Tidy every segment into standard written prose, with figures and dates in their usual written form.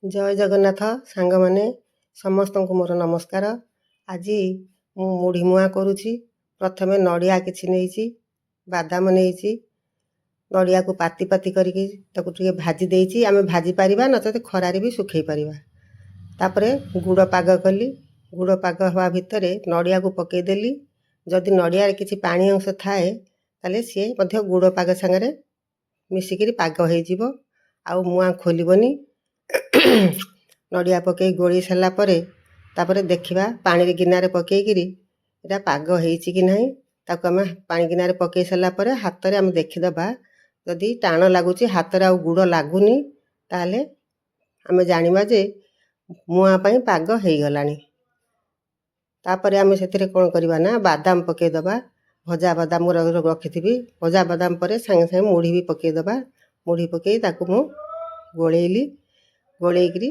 ଜୟ ଜଗନ୍ନାଥ ସାଙ୍ଗମାନେ ସମସ୍ତଙ୍କୁ ମୋର ନମସ୍କାର। ଆଜି ମୁଁ ମୁଢ଼ି ମୁଆଁ କରୁଛି। ପ୍ରଥମେ ନଡ଼ିଆ କିଛି ନେଇଛି, ବାଦାମ ନେଇଛି। ନଡ଼ିଆକୁ ପାତି ପାତି କରିକି ତାକୁ ଟିକେ ଭାଜି ଦେଇଛି। ଆମେ ଭାଜି ପାରିବା, ନଚେତ ଖରାରେ ବି ଶୁଖେଇ ପାରିବା। ତାପରେ ଗୁଡ଼ ପାଗ କଲି। ଗୁଡ଼ ପାଗ ହେବା ଭିତରେ ନଡ଼ିଆକୁ ପକେଇଦେଲି। ଯଦି ନଡ଼ିଆରେ କିଛି ପାଣି ଅଂଶ ଥାଏ ତାହେଲେ ସିଏ ମଧ୍ୟ ଗୁଡ଼ ପାଗ ସାଙ୍ଗରେ ମିଶିକିରି ପାଗ ହେଇଯିବ, ଆଉ ମୁଆଁ ଖୋଲିବନି। ନଡ଼ିଆ ପକେଇ ଗୋଳେଇ ସାରିଲା ପରେ ତାପରେ ଦେଖିବା ପାଣିରେ ଗିନାରେ ପକେଇକିରି ଏଇଟା ପାଗ ହେଇଛି କି ନାହିଁ। ତାକୁ ଆମେ ପାଣି ଗିନାରେ ପକେଇ ସାରିଲା ପରେ ହାତରେ ଆମେ ଦେଖିଦେବା। ଯଦି ଟାଣ ଲାଗୁଛି, ହାତରେ ଆଉ ଗୁଡ଼ ଲାଗୁନି, ତାହେଲେ ଆମେ ଜାଣିବା ଯେ ମୁଆଁ ପାଇଁ ପାଗ ହେଇଗଲାଣି। ତାପରେ ଆମେ ସେଥିରେ କ'ଣ କରିବା ନା ବାଦାମ ପକେଇଦେବା। ଭଜା ବାଦାମ ରଖିଥିବି। ଭଜା ବାଦାମ ପରେ ସାଙ୍ଗେ ସାଙ୍ଗେ ମୁଢ଼ି ବି ପକେଇଦେବା। ମୁଢ଼ି ପକେଇ ତାକୁ ମୁଁ ଗୋଳେଇଲି। ଗୋଳେଇକିରି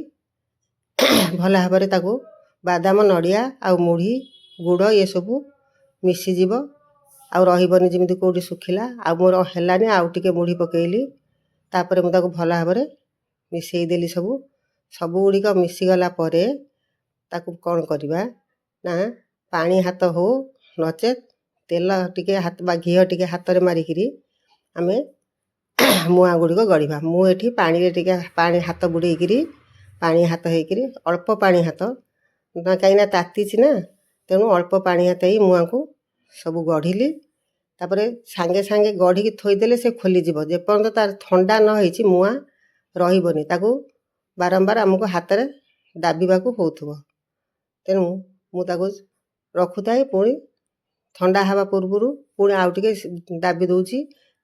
ଭଲ ଭାବରେ ତାକୁ ବାଦାମ, ନଡ଼ିଆ ଆଉ ମୁଢ଼ି, ଗୁଡ଼ ଏସବୁ ମିଶିଯିବ, ଆଉ ରହିବନି ଯେମିତି କେଉଁଠି ଶୁଖିଲା। ଆଉ ମୋର ହେଲାନି, ଆଉ ଟିକେ ମୁଢ଼ି ପକେଇଲି। ତାପରେ ମୁଁ ତାକୁ ଭଲ ଭାବରେ ମିଶେଇ ଦେଲି। ସବୁଗୁଡ଼ିକ ମିଶିଗଲା ପରେ ତାକୁ କ'ଣ କରିବା ନା ପାଣି ହାତ ହଉ, ନଚେତ୍ ତେଲ ଟିକେ ହାତ ବା ଘିଅ ଟିକେ ହାତରେ ମାରିକିରି ଆମେ ମୁଆଁ ଗୁଡ଼ିକ ଗଢ଼ିବା। ମୁଁ ଏଠି ପାଣିରେ ଟିକେ ପାଣି ହାତ ବୁଡ଼େଇକିରି ପାଣି ହାତ ହେଇକିରି ଅଳ୍ପ ପାଣି ହାତ, କାହିଁକିନା ତାତିଛି ନା, ତେଣୁ ଅଳ୍ପ ପାଣି ହାତ ହେଇ ମୁଆଁକୁ ସବୁ ଗଢ଼ିଲି। ତାପରେ ସାଙ୍ଗେ ସାଙ୍ଗେ ଗଢ଼ିକି ଥୋଇଦେଲେ ସେ ଖୋଲିଯିବ। ଯେପର୍ଯ୍ୟନ୍ତ ତାର ଥଣ୍ଡା ନ ହେଇଛି ମୁଆଁ ରହିବନି। ତାକୁ ବାରମ୍ବାର ଆମକୁ ହାତରେ ଦାବିବାକୁ ହେଉଥିବ। ତେଣୁ ମୁଁ ତାକୁ ରଖୁଥାଏ, ପୁଣି ଥଣ୍ଡା ହେବା ପୂର୍ବରୁ ପୁଣି ଆଉ ଟିକେ ଦାବି ଦେଉଛି,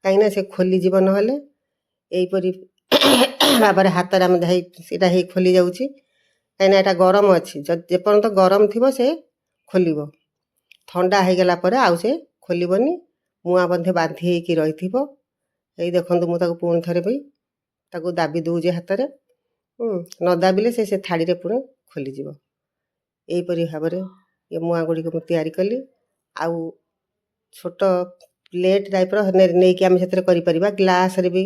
କାହିଁକିନା ସେ ଖୋଲିଯିବ ନହେଲେ। ଏଇପରି ଭାବରେ ହାତରେ ଆମେ ସେଇଟା ହେଇ ଖୋଲି ଯାଉଛି, କାହିଁକିନା ଏଇଟା ଗରମ ଅଛି। ଯେପର୍ଯ୍ୟନ୍ତ ଗରମ ଥିବ ସେ ଖୋଲିବ। ଥଣ୍ଡା ହେଇଗଲା ପରେ ଆଉ ସେ ଖୋଲିବନି। ମୁଆଁ ମଧ୍ୟ ବାନ୍ଧି ହେଇକି ରହିଥିବ। ଏଇ ଦେଖନ୍ତୁ, ମୁଁ ତାକୁ ପୁଣି ଥରେ ବି ତାକୁ ଦାବି ଦେଉଛି ହାତରେ। ନ ଦାବିଲେ ସେ ଥାଳିରେ ପୁଣି ଖୋଲିଯିବ। ଏହିପରି ଭାବରେ ଏ ମୁଆଁ ଗୁଡ଼ିକ ମୁଁ ତିଆରି କଲି। ଆଉ ଛୋଟ ପ୍ଲେଟ୍ ଟାଇପ୍ର ନେଇକି ଆମେ ସେଥିରେ କରିପାରିବା। ଗ୍ଲାସ୍ରେ ବି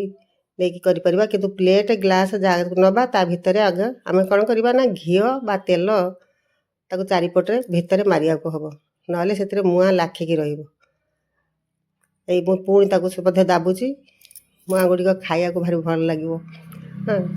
ନେଇକି କରିପାରିବା, କିନ୍ତୁ ପ୍ଲେଟ୍ ଗ୍ଲାସ୍ ଯାହାକୁ ନେବା ତା ଭିତରେ ଆଗ ଆମେ କ'ଣ କରିବା ନା ଘିଅ ବା ତେଲ ତାକୁ ଚାରିପଟରେ ଭିତରେ ମାରିବାକୁ ହେବ, ନହେଲେ ସେଥିରେ ମୁଆଁ ଲାଖିକି ରହିବ। ଏଇ ମୁଁ ପୁଣି ତାକୁ ମଧ୍ୟ ଦାବୁଛି। ମୁଆଁ ଗୁଡ଼ିକ ଖାଇବାକୁ ଭାରି ଭଲ ଲାଗିବ।